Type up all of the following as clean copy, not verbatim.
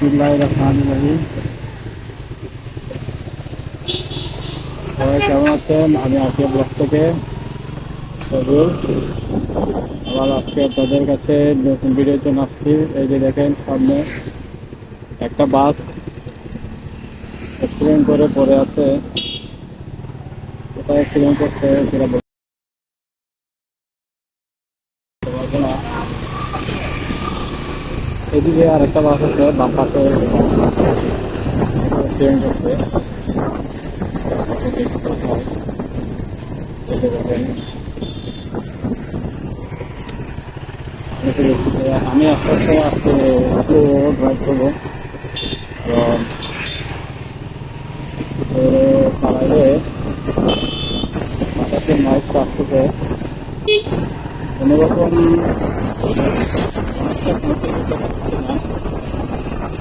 বিসমিল্লাহির রহমানির রহিম। সবাই কেমন আছেন? আমি আজকে ব্লগ থেকে সজুল। আবার আজকে আপনাদের কাছে নতুন ভিডিওর জন্য আসছি। এই যে দেখেন সামনে একটা বাস অ্যাক্সিডেন্ট করে পড়ে আছে। কোথায় অ্যাক্সিডেন্ট করছে সেটা বলতে পারবো না। এদিকে আর একটা বাস আছে, বাম পাশে অ্যাক্সিডেন্ট করছে। এই যে দেখেন, আমি আস্তে আস্তে আজকে একটু ড্রাইভ করবো, কারণ পাড়ায় বাতাসের নয়েজটা আসতেছে। কোনোরকম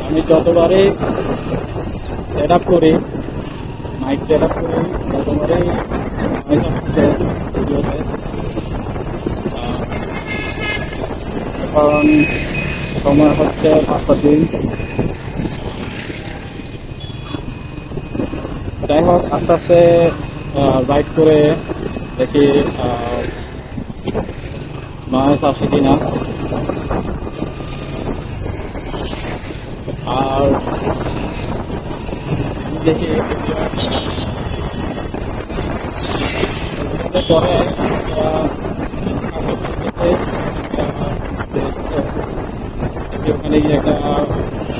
আমি যতবারই সেট আপ করি, মাইক সেট আপ করি, ততবারই নয়েজ আসছে ভিডিওতে। এখন সময় হচ্ছে 5টা দিন। যাই হোক, আস্তে আস্তে রাইড করে দেখি নয়েজ আসে কিনা। আর দেখি পরে ওখানে গিয়ে একটা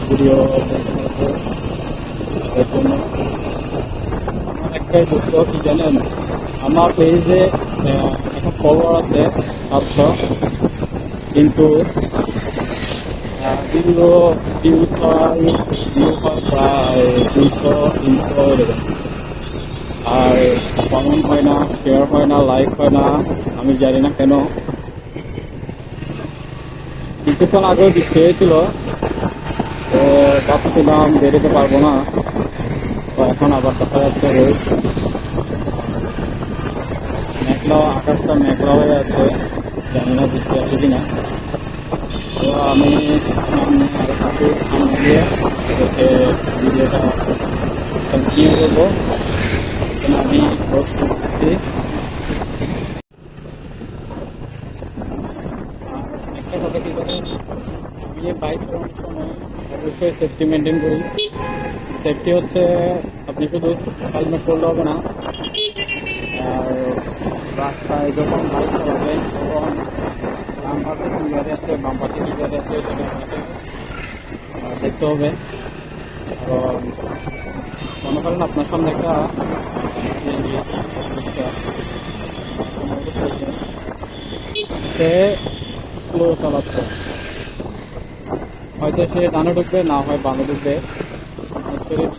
ভিডিও এর জন্য আমার একটাই দুঃখ কি জানেন, আমার পেজে এখন ফলোয়ার আছে 700, কিন্তু ভিউ হয় প্রায় 200-300 এরকম। আর কমেন্ট হয় না, শেয়ার হয় না, লাইক হয় না, আমি জানি না কেন। কিছুক্ষণ আগেও খেয়েছিল, তো ভাবছিলাম বেরোতে পারবো না, তো এখন আবার দেখা যাচ্ছে রোদ, মেঘলা আকাশটা মেঘলা হয়ে আছে, জানি না বৃষ্টি আছে কিনা। তো আমি সামনে আরো থাকি, সামনে গিয়ে দেখে ভিডিওটা কন্টিনিউ করবো। এখানে আমি পোস্ট করতেছি। একটা কথা কি জানেন, আমি বাইক চালানোর সময় অবশ্যই সেফটি মেনটেন করি। সেফটি হচ্ছে, আপনি শুধু হেলমেট করলে হবে না, আর রাস্তায় যখন বাইক চালাবেন তখন ডান পাশে কি গাড়ি আছে, বাম পাশে কি গাড়ি আছে, সেটা আপনাকে দেখতে হবে। কারণ মনে করেন আপনার সামনে একটা সে স্লো চালাচ্ছে, হয়তো সে ডানে ঢুকবে, না হয় বামে ঢুকবে।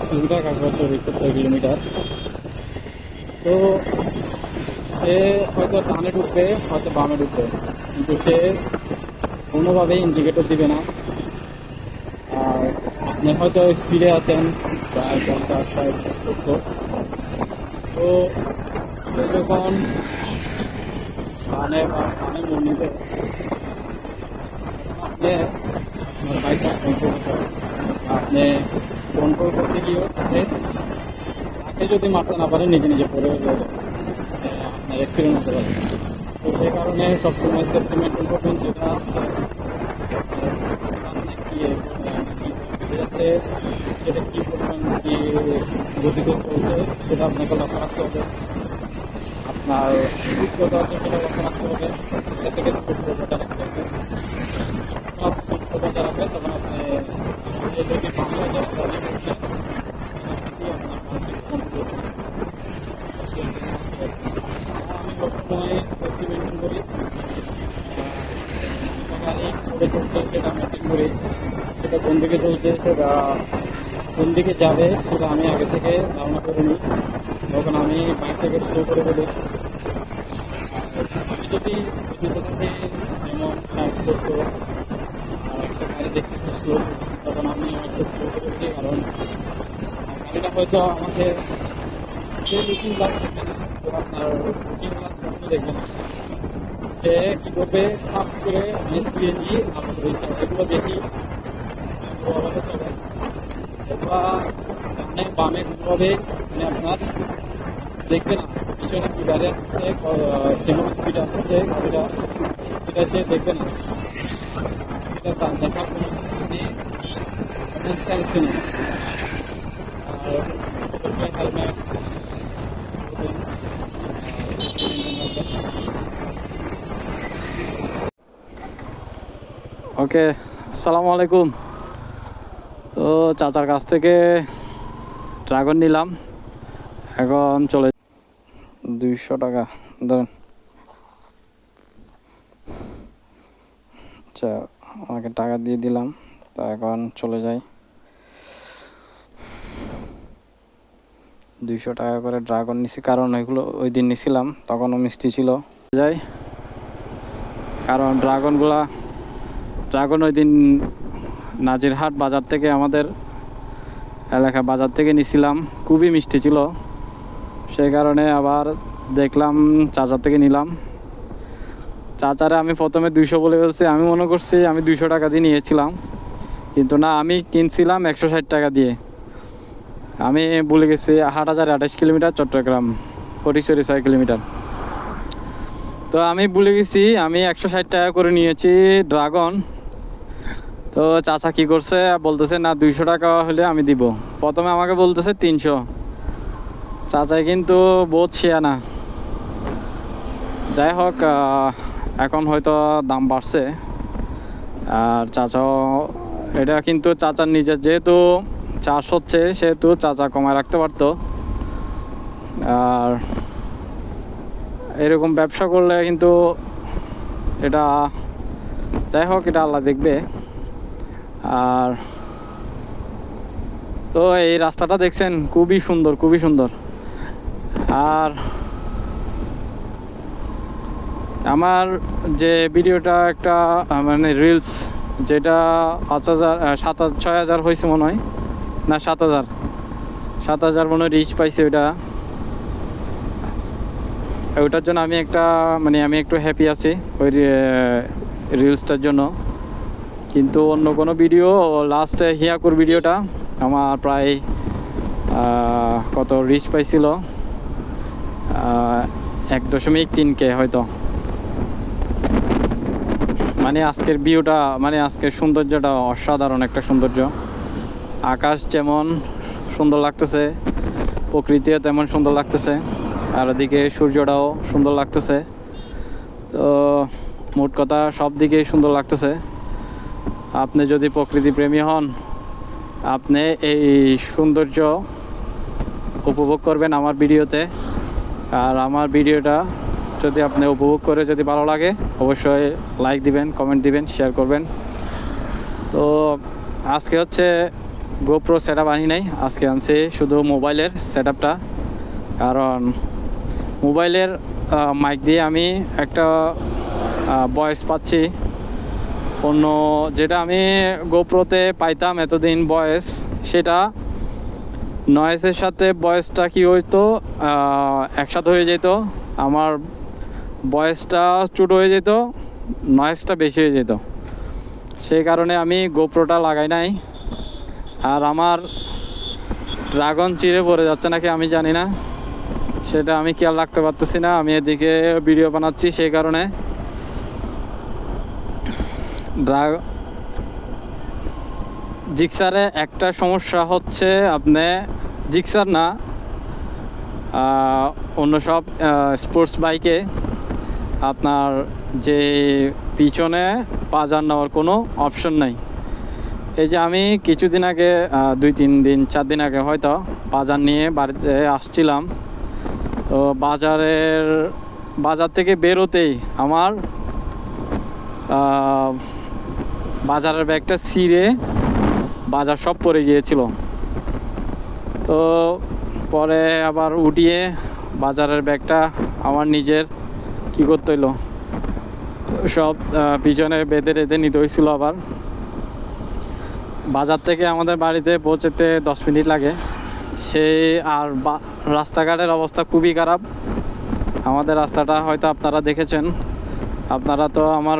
কিলোমিটার কাগজ 70 কিলোমিটার, তো সে হয়তো ডানে ঢুকবে, হয়তো বামে ঢুকবে, কিন্তু সে কোনোভাবেই ইন্ডিকেটর দিবে না। আর আপনি হয়তো স্পিডে আছেন প্রায় 50-60-70, তো সে যখন ডানে বা বামে মোড় নিবে, আপনি আপনার বাইকটা কন্ট্রোল করতে হবে। আপনি কন্ট্রোল করতে গিয়েও তাকে যদি মারতে না পারেন, নিজে নিজে পড়ে আপনার অ্যাক্সিডেন্ট হতে পারে। তো সেই কারণে সবসময় সেফটি মেনটেন করবেন, যেটা যাতে সেটা কী পরিমাণ কি গতিতে চলছে সেটা আপনাকে লক্ষ্য রাখতে হবে। আপনার অভিজ্ঞতা আছে সেটা লক্ষ্য রাখতে হবে, এটা থেকে বজায় রাখতে হবে। সব বজায় রাখবেন, তখন আপনি যদি বাংলা আমি সবসময় সেফটি মেনটেন করি, গাড়ি করে চলছে সেটা মেনটেন করি, সেটা কোন দিকে চলছে, সেটা কোন দিকে যাবে সেটা আমি আগে থেকে ধারণা করে নিই, তখন আমি বাইকটাকে স্লো করে ফেলি। আমি যদি কোথাতে যেমন করতো আর একটা গাড়ি দেখতে স্লো, তখন আমি একটু স্লো করে ফেলি, কারণ গাড়িটা হয়তো আমাকে যে লুকিং গ্লাস দেখবে না, তো আপনার লুকিং গ্লাস কখনো দেখবে না, সে কী করবে, সাফ করে সিএনজি আমাদের এগুলো দেখি অবস্থা চলে। অথবা সামনে বামে ঘুরতে হবে, মানে আপনার দেখবে না পিছনে কি গাড়ি আসছে, কেমন স্পিড আসছে, গাড়িটা সেটা সে দেখবে না। এটা তার দেখার কোনো নেই, আপনার চাইছে না। আর হেলমেট ওকে। আসসালামু আলাইকুম। তো চাচার কাছ থেকে ড্রাগন নিলাম, এখন চলে 200 টাকা ধরেন। আচ্ছা, আমাকে টাকা দিয়ে দিলাম, তো এখন চলে যাই। 200 টাকা করে ড্রাগন নিছি, কারণ ওইগুলো ওই দিন নিছিলাম তখনও মিষ্টি ছিল। যাই, কারণ ড্রাগন ওই দিন নাজিরহাট বাজার থেকে, আমাদের এলাকা বাজার থেকে নিছিলাম, খুবই মিষ্টি ছিল। সেই কারণে আবার দেখলাম চাচার থেকে নিলাম। চাচারে আমি প্রথমে 200 বলে বলছি, আমি মনে করছি আমি 200 টাকা দিয়ে নিয়েছিলাম, কিন্তু না, আমি কিনছিলাম 160 টাকা দিয়ে। আমি ভুলে গেছি, 8028 কিলোমিটার চট্টগ্রাম, 6 কিলোমিটার। তো আমি ভুলে গেছি আমি 160 টাকা করে নিয়েছি ড্রাগন। তো চাচা কি করছে, বলতেছে না 200 টাকা হলে আমি দিব। প্রথমে আমাকে বলতেছে 300। চাচাই কিন্তু বহুত শিয়ানা। যাই হোক, এখন হয়তো দাম বাড়ছে। আর চাচাও এটা কিন্তু চাচার নিজের যেহেতু চাষ হচ্ছে, সেহেতু চাচা কমায় রাখতে পারতো। আর এরকম ব্যবসা করলে কিন্তু এটা, যাই হোক, এটা আল্লাহ দেখবে। আর তো এই রাস্তাটা দেখছেন, খুবই সুন্দর, খুবই সুন্দর। আর আমার যে ভিডিওটা একটা মানে রিলস, যেটা 5000 6,000 হয়েছে মনে হয়, না 7,000 মনে হয় রিচ পাইছে ওইটার জন্য আমি একটু হ্যাপি আছি ওই রিলসটার জন্য। কিন্তু অন্য কোনো ভিডিও, লাস্টে হিয়াকুর ভিডিওটা আমার প্রায় কত রিচ পাইছিল, 1.3K হয়তো। মানে আজকের ভিউটা, মানে আজকের সৌন্দর্যটা অসাধারণ একটা সৌন্দর্য। আকাশ যেমন সুন্দর লাগতেছে, প্রকৃতিও তেমন সুন্দর লাগতেছে, আর ওদিকে সূর্যটাও সুন্দর লাগতেছে। তো মোট কথা সব দিকেই সুন্দর লাগতেছে। আপনি যদি প্রকৃতি প্রেমী হন, আপনি এই সৌন্দর্য উপভোগ করবেন আমার ভিডিওতে। আর আমার ভিডিওটা যদি আপনি উপভোগ করে যদি ভালো লাগে, অবশ্যই লাইক দিবেন, কমেন্ট দিবেন, শেয়ার করবেন। তো আজকে হচ্ছে গোপ্রো সেট আপ আনি নাই, আজকে আনছি শুধু মোবাইলের সেট আপটা। কারণ মোবাইলের মাইক দিয়ে আমি একটা ভয়েস পাচ্ছি, অন্য যেটা আমি গোপ্রোতে পাইতাম এতদিন ভয়েস, সেটা নয়েজের সাথে ভয়েসটা কি হইতো, একসাথে হয়ে যেত। আমার ভয়েসটা ছোটো হয়ে যেত, নয়েজটা বেশি হয়ে যেত। সেই কারণে আমি গোপ্রোটা লাগাই নাই। আর আমার ড্রাগন চিড়ে পড়ে যাচ্ছে নাকি আমি জানি না, সেটা আমি খেয়াল রাখতে পারতেছি না। আমি এদিকে ভিডিও বানাচ্ছি, সেই কারণে জিক্সারে একটা সমস্যা হচ্ছে, আপনি জিক্সার না, অন্য সব স্পোর্টস বাইকে আপনার যে পিছনে পাজার নেওয়ার কোনো অপশন নাই। এই যে আমি কিছুদিন আগে 2-3 দিন 4 দিন আগে হয়তো বাজার নিয়ে বাড়িতে আসছিলাম। তো বাজার থেকে বেরোতেই আমার বাজারের ব্যাগটা ছিঁড়ে বাজার সব পড়ে গিয়েছিল। তো পরে আবার উঠিয়ে বাজারের ব্যাগটা আমার নিজের কি করতে হইলো, সব পিছনে বেঁধে রেঁধে নিতে হয়েছিল। আবার বাজার থেকে আমাদের বাড়িতে পৌঁছতে 10 মিনিট লাগে। সেই আর রাস্তাঘাটের অবস্থা খুবই খারাপ। আমাদের রাস্তাটা হয়তো আপনারা দেখেছেন, আপনারা তো আমার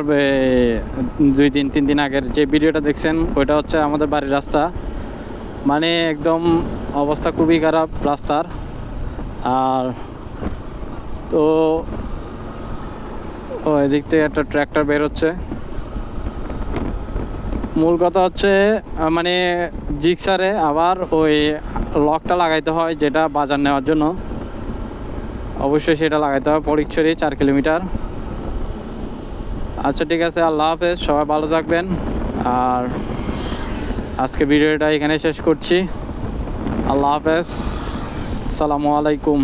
2-3 দিন আগের যে ভিডিওটা দেখছেন, ওইটা হচ্ছে আমাদের বাড়ির রাস্তা। মানে একদম অবস্থা খুবই খারাপ রাস্তার। আর তো এদিক থেকে একটা ট্র্যাক্টর বের হচ্ছে। মূল কথা হচ্ছে মানে জিক্সারে আবার ওই লকটা লাগাইতে হয়, যেটা বাজার নেওয়ার জন্য অবশ্যই সেটা লাগাইতে হয়। ফটিকছড়ি 4 কিলোমিটার। আচ্ছা ঠিক আছে, আল্লাহ হাফেজ, সবাই ভালো থাকবেন। আর আজকে ভিডিওটা এখানে শেষ করছি। আল্লাহ হাফেজ, আসসালামু আলাইকুম।